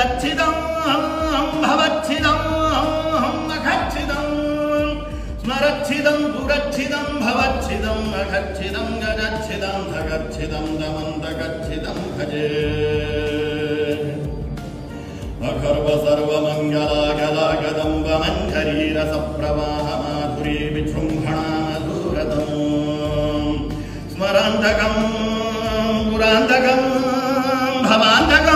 गदच्छिदं भवच्छिदं अखच्छिदं स्मरच्छिदं पुरच्छिदं भवच्छिदं अखच्छिदं गदच्छिदं धगच्छिदं दमन्तगच्छिदं भजे अखर्व सर्वमङ्गलागलागदम्ब मञ्जरी रसप्रवाह माधुरी विजृम्भणा मधुरतम् स्मरान्तकं पुरान्तकं भवान्तकं